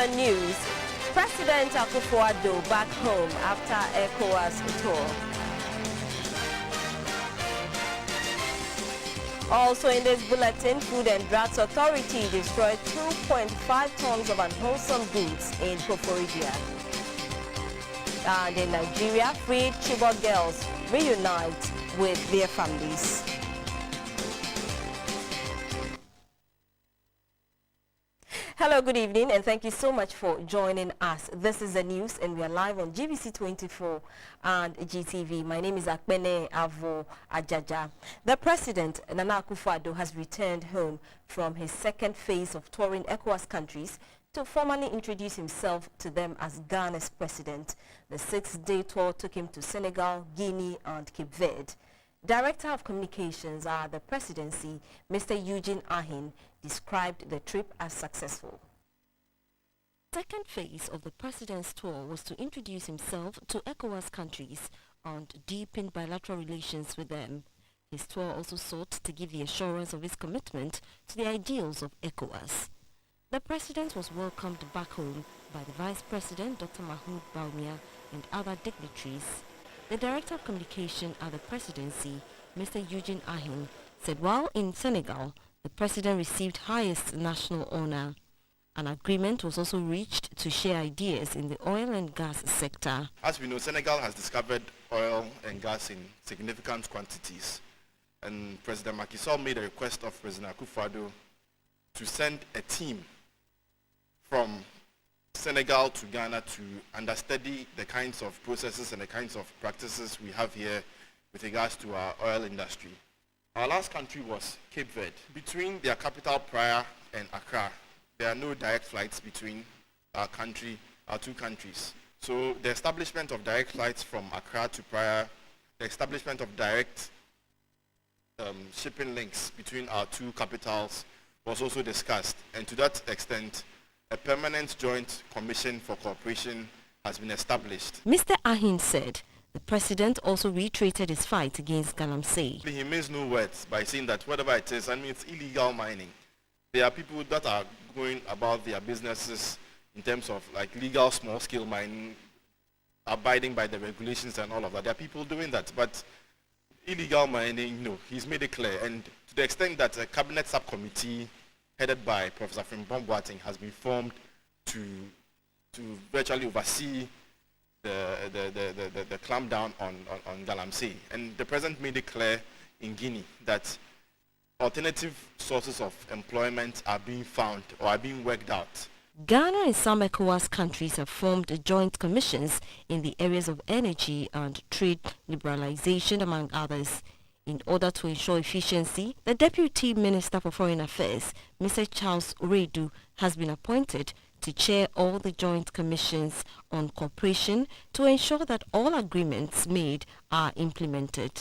the news, President Akufo-Addo back home after ECOWAS tour. Also in this bulletin, Food and Drugs Authority destroyed 2.5 tons of unwholesome goods in Koforidua. And in Nigeria, freed Chibok girls reunite with their families. Hello, good evening, and thank you so much for joining us. This is the news, and we are live on GBC24 and GTV. My name is Akpene Avo Ajaja. The President, Nana Akufo-Addo, has returned home from his second phase of touring ECOWAS countries to formally introduce himself to them as Ghana's president. The 6-day tour took him to Senegal, Guinea, and Cape Verde. Director of Communications at the Presidency, Mr. Eugene Ahin, described the trip as successful. The second phase of the President's tour was to introduce himself to ECOWAS countries and deepen bilateral relations with them. His tour also sought to give the assurance of his commitment to the ideals of ECOWAS. The President was welcomed back home by the Vice President, Dr. Mahmoud Bawumia, and other dignitaries. The Director of Communication at the Presidency, Mr. Eugene Ahin, said while in Senegal, the President received highest national honor. An agreement was also reached to share ideas in the oil and gas sector. As we know, Senegal has discovered oil and gas in significant quantities. And President Macky Sall made a request of President Akufo-Addo to send a team from Senegal to Ghana to understudy the kinds of processes and the kinds of practices we have here with regards to our oil industry. Our last country was Cape Verde. Between their capital, Praia, and Accra, there are no direct flights between our two countries. So the establishment of direct flights from Accra to Praia, the establishment of direct shipping links between our two capitals was also discussed. And to that extent, a permanent joint commission for cooperation has been established. Mr. Ahin said the President also reiterated his fight against galamsey. He means no words by saying that whatever it is, I mean, it's illegal mining. There are people that are going about their businesses in terms of like legal small-scale mining, abiding by the regulations and all of that. There are people doing that, but illegal mining, no, he's made it clear. And to the extent that a cabinet subcommittee headed by Professor Frimpong Boateng has been formed to virtually oversee the clampdown on galamsey. And the President made it clear in Guinea that alternative sources of employment are being found or are being worked out. Ghana and some ECOWAS countries have formed joint commissions in the areas of energy and trade liberalization, among others. In order to ensure efficiency, the Deputy Minister for Foreign Affairs, Mr. Charles Uredu, has been appointed to chair all the joint commissions on cooperation to ensure that all agreements made are implemented.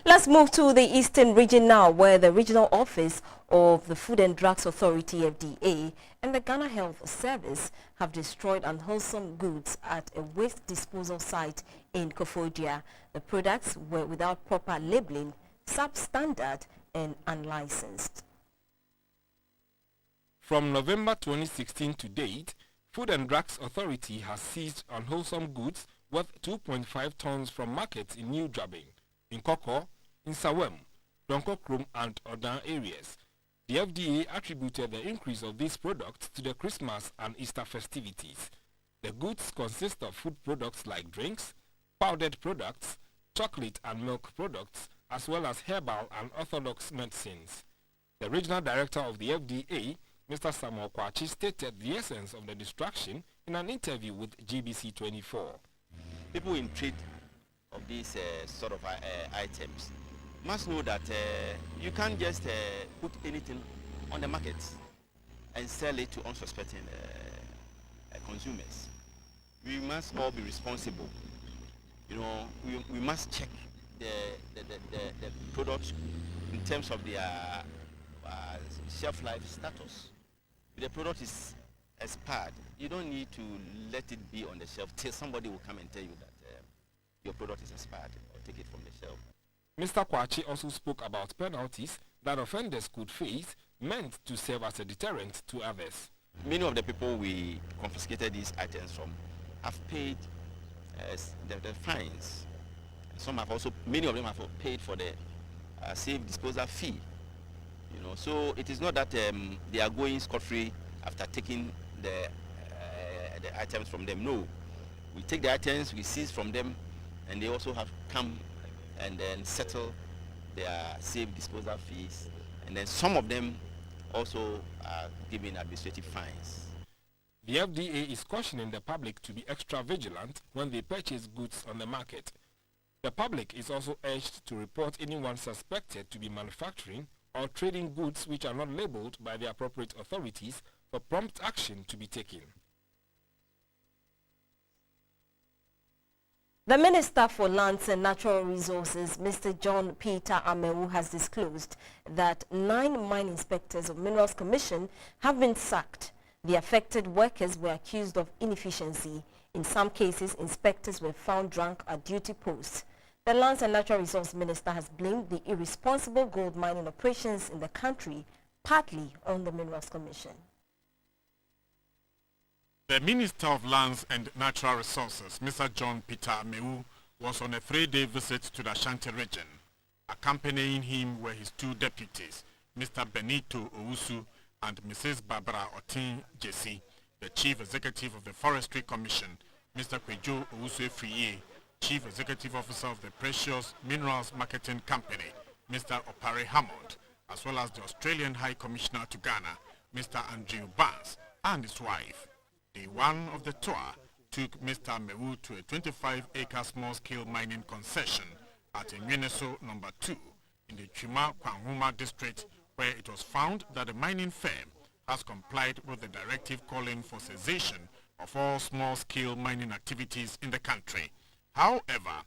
Let's move to the Eastern region now, where the regional office of the Food and Drugs Authority, FDA, and the Ghana Health Service have destroyed unwholesome goods at a waste disposal site in Koforidua. The products were without proper labeling, substandard, and unlicensed. From November 2016 to date, Food and Drugs Authority has seized unwholesome goods worth 2.5 tons from markets in New Jabin, in Koko, in Sawem, Donkokrom, and other areas. The FDA attributed the increase of these products to the Christmas and Easter festivities. The goods consist of food products like drinks, powdered products, chocolate and milk products, as well as herbal and orthodox medicines. The regional director of the FDA, Mr. Samuel Kwachi, stated the essence of the distraction in an interview with GBC24. People in trade of these sort of items must know that you can't just put anything on the market and sell it to unsuspecting consumers. We must all be responsible. You know, we must check the products in terms of their shelf life status. If the product is expired, you don't need to let it be on the shelf till somebody will come and tell you that your product is expired, or take it from the shelf. Mr. Kwachi also spoke about penalties that offenders could face meant to serve as a deterrent to others. Many of the people we confiscated these items from have paid the fines. Some have also, many of them have paid for the safe disposal fee. You know, so it is not that they are going scot-free after taking the items from them. No, we take the items, we seize from them, and they also have come and then settle their safe disposal fees, and then some of them also are given administrative fines. The FDA is cautioning the public to be extra vigilant when they purchase goods on the market. The public is also urged to report anyone suspected to be manufacturing or trading goods which are not labeled by the appropriate authorities for prompt action to be taken. The Minister for Lands and Natural Resources, Mr. John Peter Amewu, has disclosed that 9 mine inspectors of Minerals Commission have been sacked. The affected workers were accused of inefficiency. In some cases, inspectors were found drunk at duty posts. The Lands and Natural Resource Minister has blamed the irresponsible gold mining operations in the country partly on the Minerals Commission. The Minister of Lands and Natural Resources, Mr. John Peter Amewu, was on a 3-day visit to the Ashanti region. Accompanying him were his 2 deputies, Mr. Benito Owusu and Mrs. Barbara Otin Jesse, the Chief Executive of the Forestry Commission, Mr. Kwejo Owusu-Efriye, Chief Executive Officer of the Precious Minerals Marketing Company, Mr. Opare Hammond, as well as the Australian High Commissioner to Ghana, Mr. Andrew Barnes, and his wife. Day 1 of the tour took Mr. Amewu to a 25-acre small-scale mining concession at Enweneso No. 2 in the Chima Kwanhuma district, where it was found that the mining firm has complied with the directive calling for cessation of all small-scale mining activities in the country. However,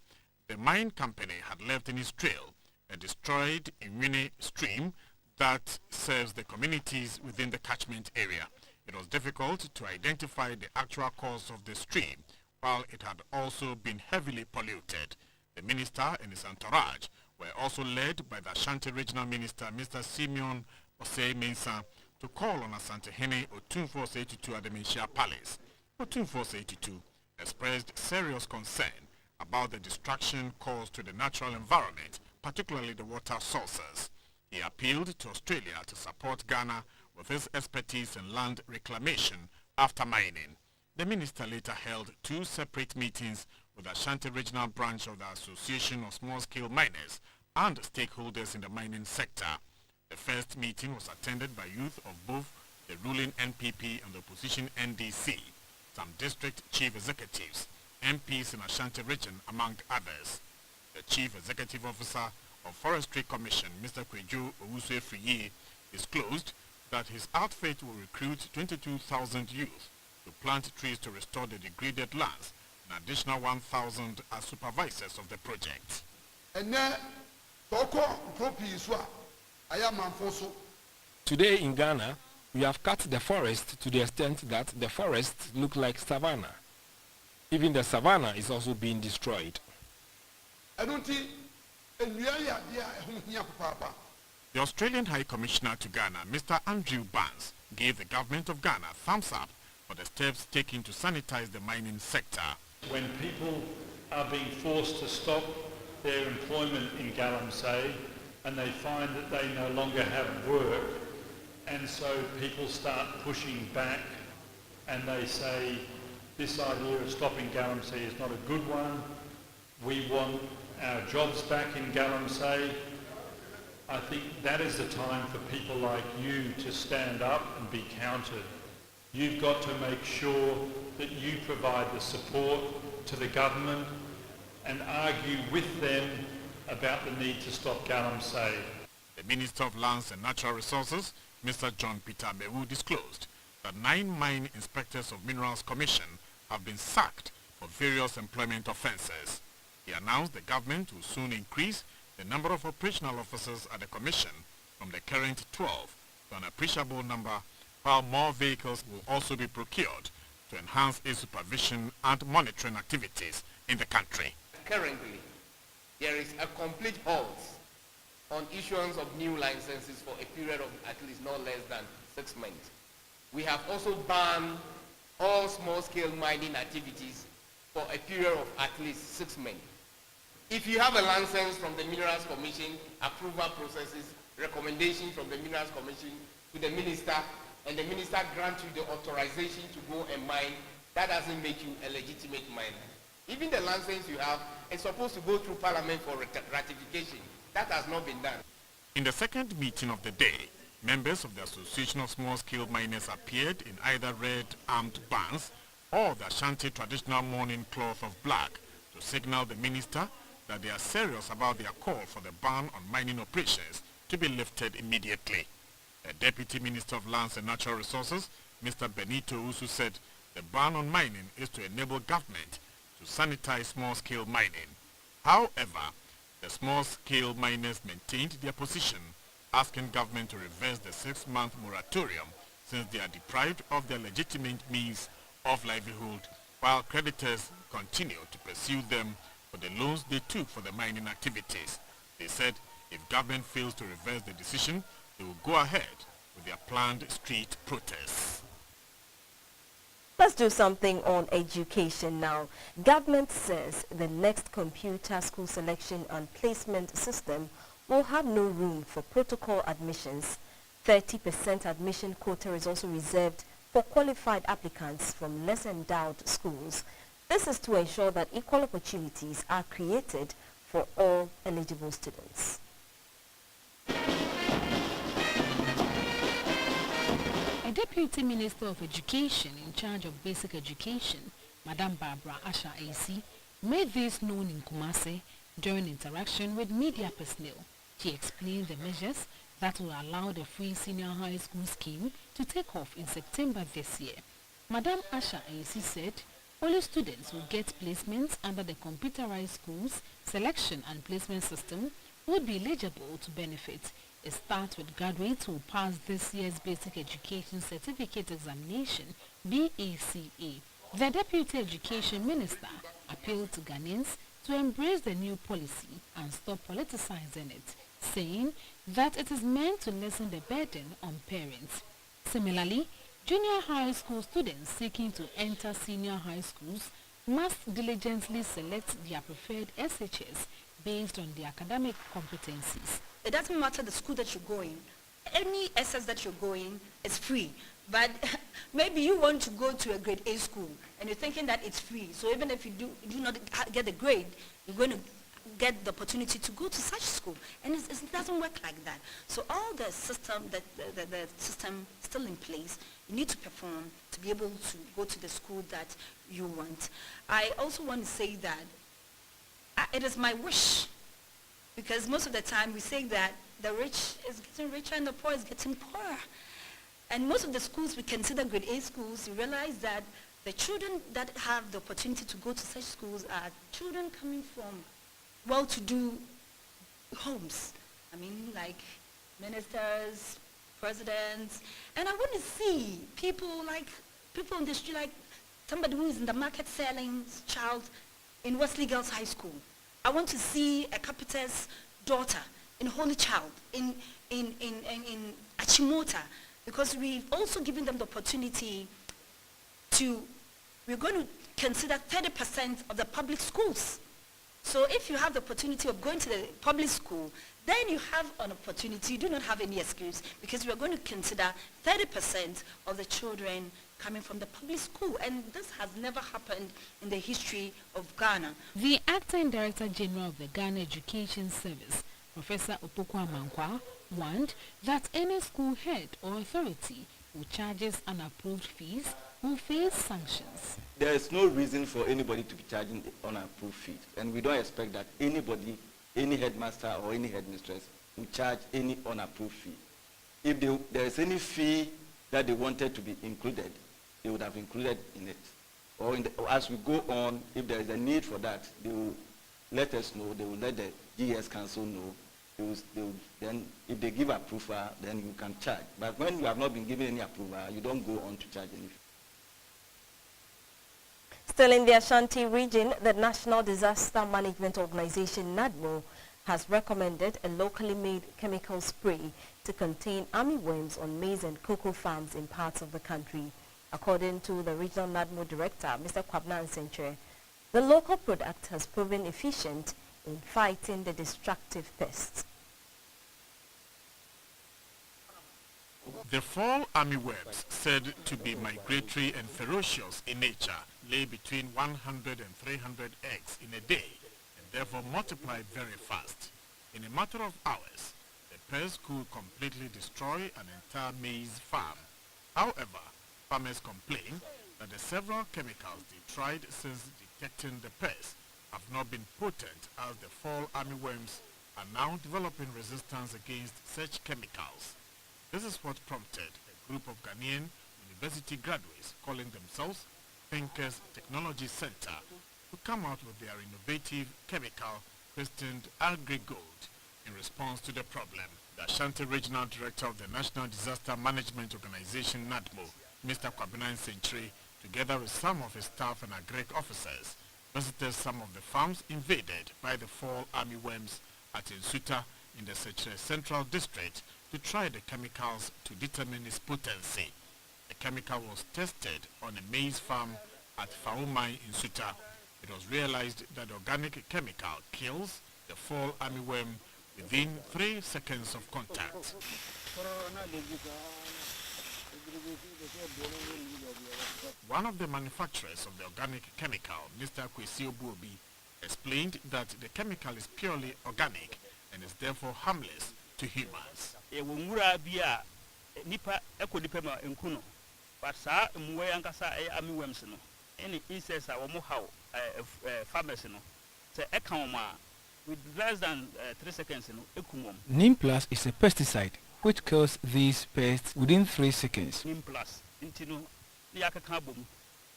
the mine company had left in its trail a destroyed Enwene stream that serves the communities within the catchment area. It was difficult to identify the actual cause of the stream, while it had also been heavily polluted. The minister and his entourage were also led by the Ashanti Regional Minister, Mr. Simeon Osei-Mensah, to call on Asante-Hene Otumfuo Osei-Tutu at the Menchia Palace. Otumfuo Osei-Tutu expressed serious concern about the destruction caused to the natural environment, particularly the water sources. He appealed to Australia to support Ghana with his expertise in land reclamation after mining. The minister later held 2 separate meetings with the Ashanti Regional Branch of the Association of Small-Scale Miners and stakeholders in the mining sector. The first meeting was attended by youth of both the ruling NPP and the opposition NDC, some district chief executives, MPs in Ashanti region, among others. The Chief Executive Officer of Forestry Commission, Mr. Kwejo Owusu-Efriye, disclosed that his outfit will recruit 22,000 youth to plant trees to restore the degraded lands, an additional 1,000 as supervisors of the project. Today in Ghana, we have cut the forest to the extent that the forests look like savanna. Even the savanna is also being destroyed. The Australian High Commissioner to Ghana, Mr. Andrew Barnes, gave the government of Ghana thumbs up for the steps taken to sanitize the mining sector. When people are being forced to stop their employment in Galamsey and they find that they no longer have work, and so people start pushing back and they say this idea of stopping Galamsey is not a good one, we want our jobs back in Galamsey. I think that is the time for people like you to stand up and be counted. You've got to make sure that you provide the support to the government and argue with them about the need to stop Galamsey. The Minister of Lands and Natural Resources, Mr. John Peter Amewu, disclosed that 9 mine inspectors of Minerals Commission have been sacked for various employment offences. He announced the government will soon increase the number of operational officers at the Commission from the current 12 to an appreciable number, while more vehicles will also be procured to enhance its supervision and monitoring activities in the country. Currently, there is a complete halt on issuance of new licenses for a period of at least not less than 6 months. We have also banned all small-scale mining activities for a period of at least 6 months. If you have a license from the Minerals Commission, approval processes, recommendation from the Minerals Commission to the minister, and the minister grants you the authorization to go and mine, that doesn't make you a legitimate miner. Even the license you have is supposed to go through Parliament for ratification. That has not been done. In the second meeting of the day, members of the Association of Small-Scale Miners appeared in either red armed bands or the Ashanti traditional mourning cloth of black to signal the minister that they are serious about their call for the ban on mining operations to be lifted immediately. The Deputy Minister of Lands and Natural Resources, Mr. Benito Usu, said the ban on mining is to enable government to sanitize small-scale mining. However, the small-scale miners maintained their position, asking government to reverse the 6-month moratorium since they are deprived of their legitimate means of livelihood, while creditors continue to pursue them for the loans they took for the mining activities. They said if government fails to reverse the decision, they will go ahead with their planned street protests. Let's do something on education now. Government says the next computer school selection and placement system will have no room for protocol admissions. 30% admission quota is also reserved for qualified applicants from less endowed schools. This is to ensure that equal opportunities are created for all eligible students. A Deputy Minister of Education in charge of basic education, Madam Barbara Asha AC, made this known in Kumasi during interaction with media personnel. She explained the measures that will allow the free senior high school scheme to take off in September this year. Madam Asha AC said only students will get placements under the computerized schools selection and placement system would be eligible to benefit. It starts with graduates who pass this year's Basic Education Certificate Examination, BACA. The Deputy Education Minister appealed to Ghanaians to embrace the new policy and stop politicizing it, saying that it is meant to lessen the burden on parents. Similarly, junior high school students seeking to enter senior high schools must diligently select their preferred SHS based on their academic competencies. It doesn't matter the school that you go in. Any SS that you're going is free. But maybe you want to go to a grade A school and you're thinking that it's free. So even if you do not get the grade, you're going to get the opportunity to go to such school. And it doesn't work like that. So all the system, the system still in place, you need to perform to be able to go to the school that you want. I also want to say that it is my wish, because most of the time we say that the rich is getting richer and the poor is getting poorer. And most of the schools we consider grade A schools, you realize that the children that have the opportunity to go to such schools are children coming from well-to-do homes. I mean, like ministers, presidents. And I want to see people in the street, like somebody who is in the market selling child in Wesley Girls High School. I want to see a carpenter's daughter in Holy Child, in Achimota, because we've also given them the opportunity we're going to consider 30% of the public schools. So if you have the opportunity of going to the public school, then you have an opportunity, you do not have any excuse, because we are going to consider 30% of the children coming from the public school. And this has never happened in the history of Ghana. The Acting Director General of the Ghana Education Service, Professor Opoku Amankwa, warned that any school head or authority who charges unapproved fees will face sanctions. There is no reason for anybody to be charging the unapproved fees, and we don't expect that anybody, any headmaster or any headmistress will charge any unapproved fee. If there is any fee that they wanted to be included, they would have included in it. Or as we go on, if there is a need for that, they will let us know, they will let the GS Council know. Then if they give approval, then you can charge. But when you have not been given any approval, you don't go on to charge any fee. Still in the Ashanti region, the National Disaster Management Organization, NADMO, has recommended a locally made chemical spray to contain armyworms on maize and cocoa farms in parts of the country. According to the regional NADMO director, Mr. Kwabena Nsentre, the local product has proven efficient in fighting the destructive pests. The fall armyworms, said to be migratory and ferocious in nature, lay between 100 and 300 eggs in a day and therefore multiply very fast. In a matter of hours, the pests could completely destroy an entire maize farm. However, farmers complain that the several chemicals they tried since detecting the pests have not been potent, as the fall armyworms are now developing resistance against such chemicals. This is what prompted a group of Ghanaian university graduates calling themselves Thinkers Technology Center to come out with their innovative chemical christened Agri-Gold in response to the problem. The Ashanti Regional Director of the National Disaster Management Organization, NADMO, Mr. Kwabena Nsentre, together with some of his staff and agric officers, visited some of the farms invaded by the fall armyworms at Nsuta in the Sechere Central District to try the chemicals to determine its potency. The chemical was tested on a maize farm at Faumai in Nsuta. It was realized that the organic chemical kills the fall armyworm within 3 seconds of contact. One of the manufacturers of the organic chemical, Mr. Kwesi Obuobi, explained that the chemical is purely organic and is therefore harmless to humans. With less than 3 seconds. Neem Plus is a pesticide which kills these pests within 3 seconds. Neem Plus, intino, yaka kabum.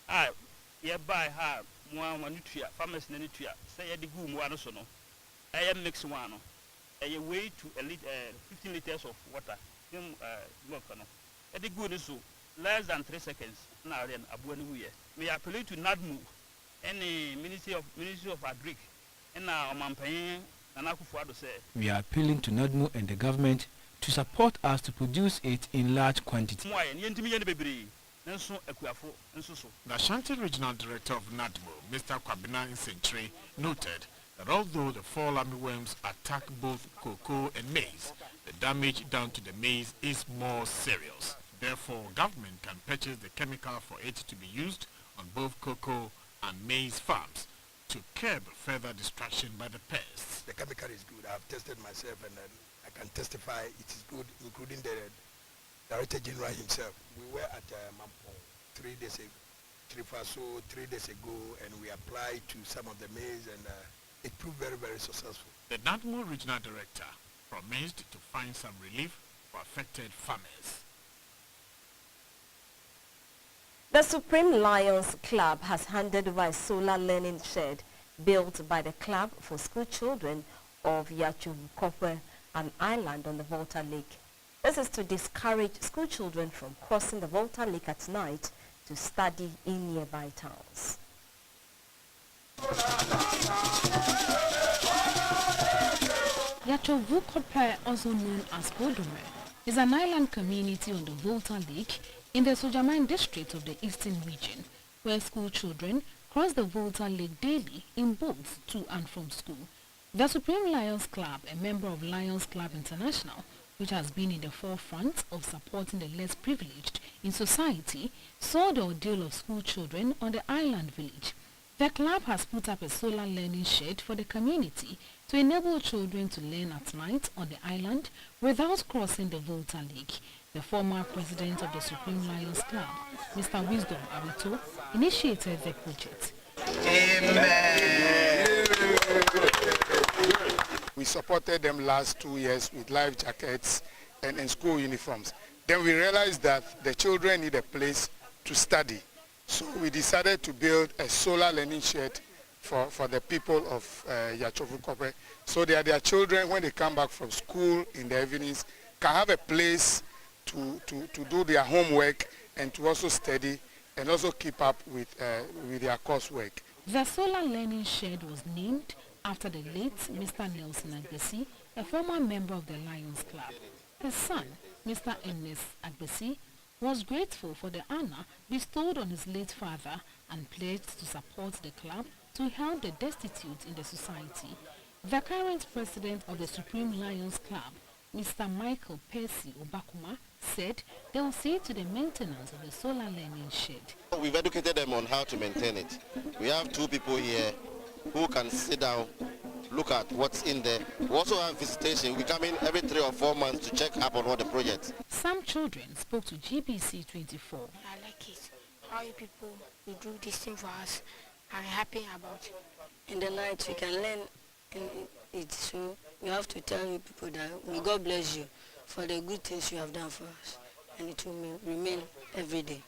Buy her one nutria, farmers nutria, say a digum one sono. I am mix one. A way to 15 liters of water. Milk. A good so less than 3 seconds. Now then, Abuanuye. May appeal to NADMO, any Ministry of Agric. We are appealing to NADMO and the government to support us to produce it in large quantity. The Ashanti Regional Director of NADMO, Mr. Kwabena Nsentre, noted that although the fall armyworms attack both cocoa and maize, the damage done to the maize is more serious. Therefore, government can purchase the chemical for it to be used on both cocoa and maize farms to curb further destruction by the pests. The chemical is good. I've tested myself and I can testify it is good, including the Director General himself. We were at Mampo 3 days ago, and we applied to some of the maize, and it proved very, very successful. The NADMO Regional Director promised to find some relief for affected farmers. The Supreme Lions Club has handed over a solar learning shed built by the club for school children of Yachuvukokwe, an island on the Volta Lake. This is to discourage school children from crossing the Volta Lake at night to study in nearby towns. Yachuvukokwe, also known as Bodome, is an island community on the Volta Lake in the Sojaman district of the Eastern region, where school children cross the Volta Lake daily in boats to and from school. The Supreme Lions Club, a member of Lions Club International, which has been in the forefront of supporting the less privileged in society, saw the ordeal of school children on the island village. The club has put up a solar learning shed for the community to enable children to learn at night on the island without crossing the Volta Lake. The former president of the Supreme Lions Club, Mr. Wisdom Arito, initiated the project. Amen. We supported them last 2 years with life jackets and school uniforms. Then we realized that the children need a place to study. So we decided to build a solar learning shed for the people of Yachuvukokwe, so that their children, when they come back from school in the evenings, can have a place to do their homework and to also study and also keep up with their coursework. The solar learning shed was named after the late Mr. Nelson Agbesi, a former member of the Lions Club. His son, Mr. Ernest Agbesi, was grateful for the honor bestowed on his late father and pledged to support the club to help the destitute in the society. The current president of the Supreme Lions Club, Mr. Michael Percy Obakuma, said they will see to the maintenance of the solar learning shed. We've educated them on how to maintain it. We have 2 people here who can sit down, look at what's in there. We also have visitation. We come in every 3 or 4 months to check up on what the project. Some children spoke to GBC24. I like it. How you people will do this thing for us. I'm happy about it. In the night we can learn in it, so we have to tell you people that may God bless you for the good things you have done for us, and it will remain every day.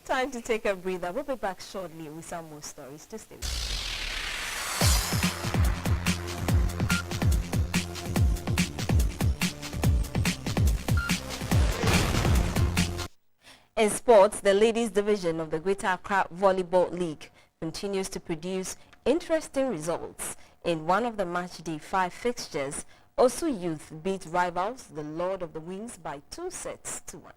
Time to take a breather. We'll be back shortly with some more stories. To stay. In sports, the ladies division of the Greater Accra Volleyball League continues to produce interesting results. In one of the match day 5 fixtures, Osu Youth beat rivals, the Lord of the Wings, by 2 sets to 1.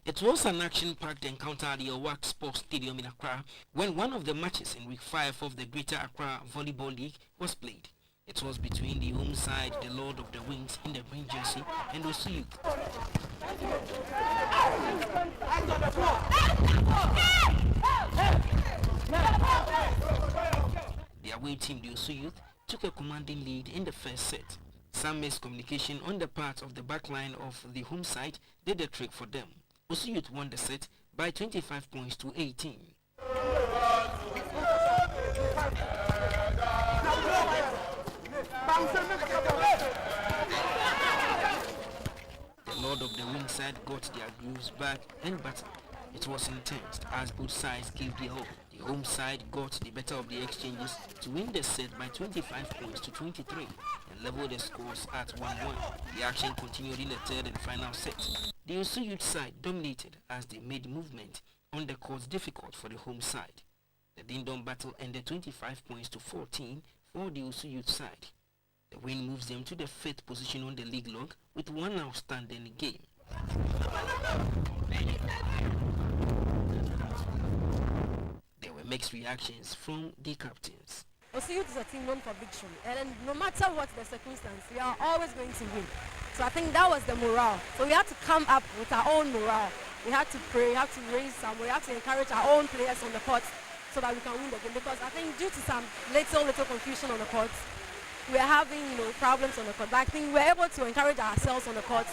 It was an action-packed encounter at the Owak Sports Stadium in Accra when one of the matches in week 5 of the Greater Accra Volleyball League was played. It was between the home side, the Lord of the Wings in the green jersey, and Osu Youth. The away team, the Osu Youth, took a commanding lead in the first set. Some miscommunication on the part of the backline of the home side did the trick for them. Osu Youth won the set by 25 points to 18. The Lord of the Wing side got their grooves back and battle. It was intense as both sides gave their all. The home side got the better of the exchanges to win the set by 25 points to 23 and level the scores at 1-1. The action continued in the third and final set. The Osu Youth side dominated as they made movement on the courts difficult for the home side. The ding-dong battle ended 25 points to 14 for the Osu Youth side. The win moves them to the 5th position on the league log with 1 outstanding game. There were mixed reactions from the captains. Osu Youth is a team known for victory, and no matter what the circumstance, we are always going to win. So I think that was the morale. So we had to come up with our own morale. We had to pray, we had to raise some, we had to encourage our own players on the court so that we can win the game. Because I think due to some little confusion on the court, we are having problems on the court. But I think we're able to encourage ourselves on the court.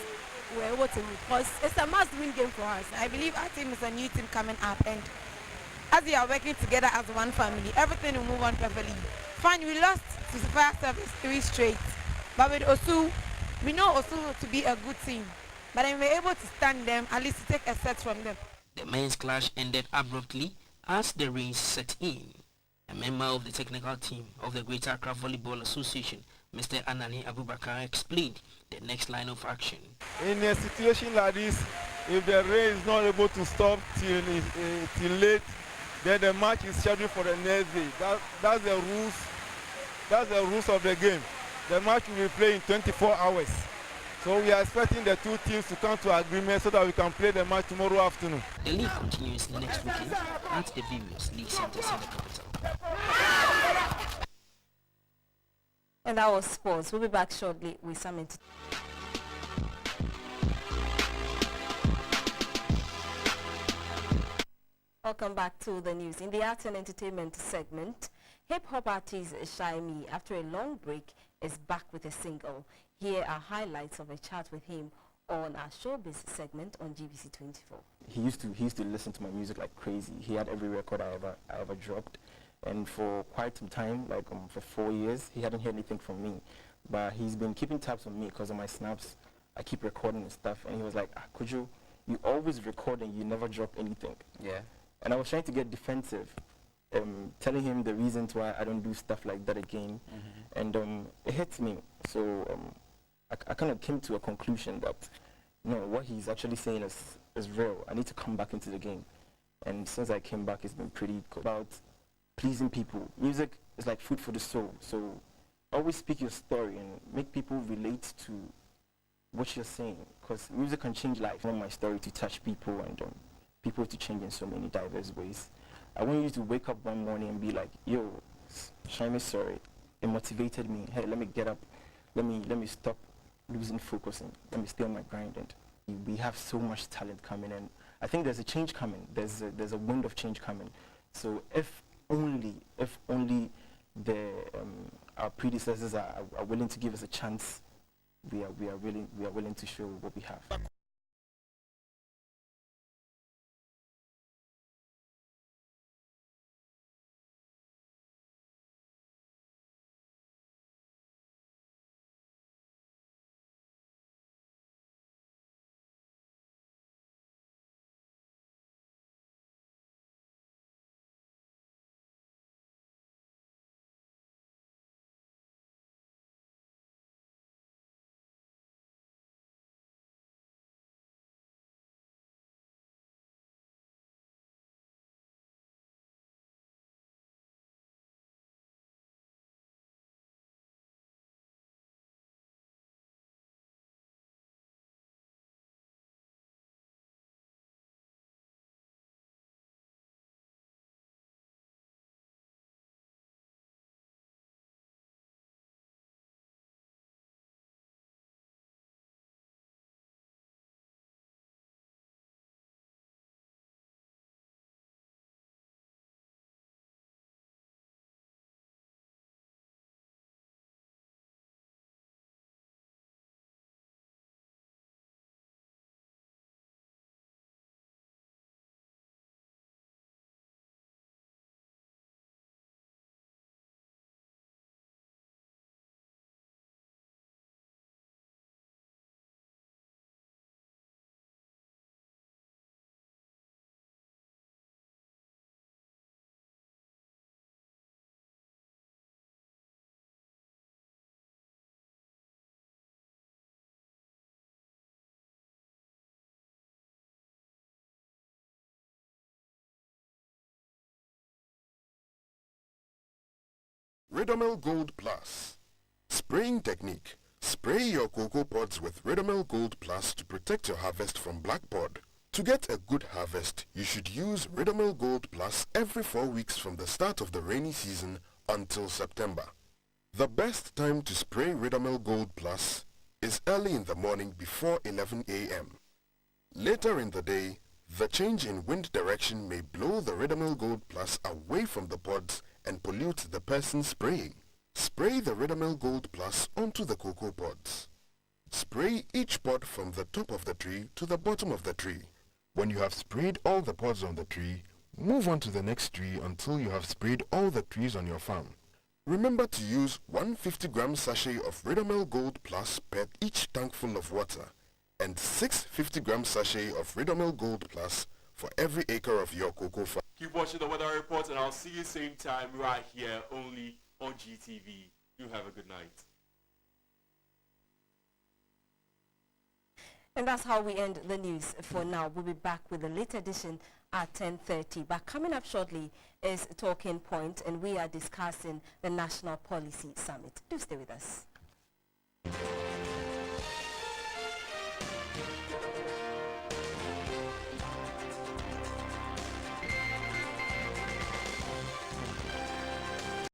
We're able to win because it's a must-win game for us. I believe our team is a new team coming up, and as we are working together as one family, everything will move on perfectly. Fine, we lost to the fire service 3 straight, but with Osu, we know Osu to be a good team. But then we're able to stand them, at least to take a set from them. The men's clash ended abruptly as the rain set in. A member of the technical team of the Greater Accra Volleyball Association, Mr. Anani Abubakar, explained the next line of action. In a situation like this, if the rain is not able to stop till late, then the match is scheduled for the next day. That's the rules. That's the rules of the game. The match will be played in 24 hours. So we are expecting the 2 teams to come to agreement so that we can play the match tomorrow afternoon. The league continues next weekend at the various league centers in the capital. And that was sports. We'll be back shortly with some entertainment. Welcome back to the news. In the arts and entertainment segment, hip-hop artist Shy Me, after a long break, is back with a single. Here are highlights of a chat with him on our showbiz segment on GBC24. He used to listen to my music like crazy. He had every record I ever dropped, and for quite some time, like for 4 years, he hadn't heard anything from me. But he's been keeping tabs on me because of my snaps. I keep recording and stuff, and he was like, could you always record and you never drop anything. Yeah. And I was trying to get defensive, telling him the reasons why I don't do stuff like that again. And it hits me. So I kind of came to a conclusion that, no, what he's actually saying is real. I need to come back into the game. And since I came back, it's been pretty good. About pleasing people. Music is like food for the soul. So always speak your story and make people relate to what you're saying. Because music can change life. I want my story to touch people and people to change in so many diverse ways. I want you to wake up one morning and be like, yo, Shine sorry. It motivated me. Hey, let me get up. Let me stop losing focus and let me stay on my grind. And we have so much talent coming in. I think there's a change coming. There's a wind of change coming. So if only our predecessors are willing to give us a chance, we are willing to show what we have. Ridomel Gold Plus. Spraying technique. Spray your cocoa pods with Ridomel Gold Plus to protect your harvest from black pod. To get a good harvest, you should use Ridomel Gold Plus every 4 weeks from the start of the rainy season until September. The best time to spray Ridomel Gold Plus is early in the morning before 11 a.m. Later in the day, the change in wind direction may blow the Ridomel Gold Plus away from the pods and pollute the person spraying. Spray the Ridomel Gold Plus onto the cocoa pods. Spray each pod from the top of the tree to the bottom of the tree. When you have sprayed all the pods on the tree, move on to the next tree until you have sprayed all the trees on your farm. Remember to use 150-gram sachet of Ridomel Gold Plus per each tankful of water and 6 50-gram sachet of Ridomel Gold Plus for every acre of your cocoa farm. Keep watching the weather report and I'll see you same time right here only on GTV. You have a good night. And that's how we end the news for now. We'll be back with a late edition at 10:30. But coming up shortly is Talking Point, and we are discussing the National Policy Summit. Do stay with us.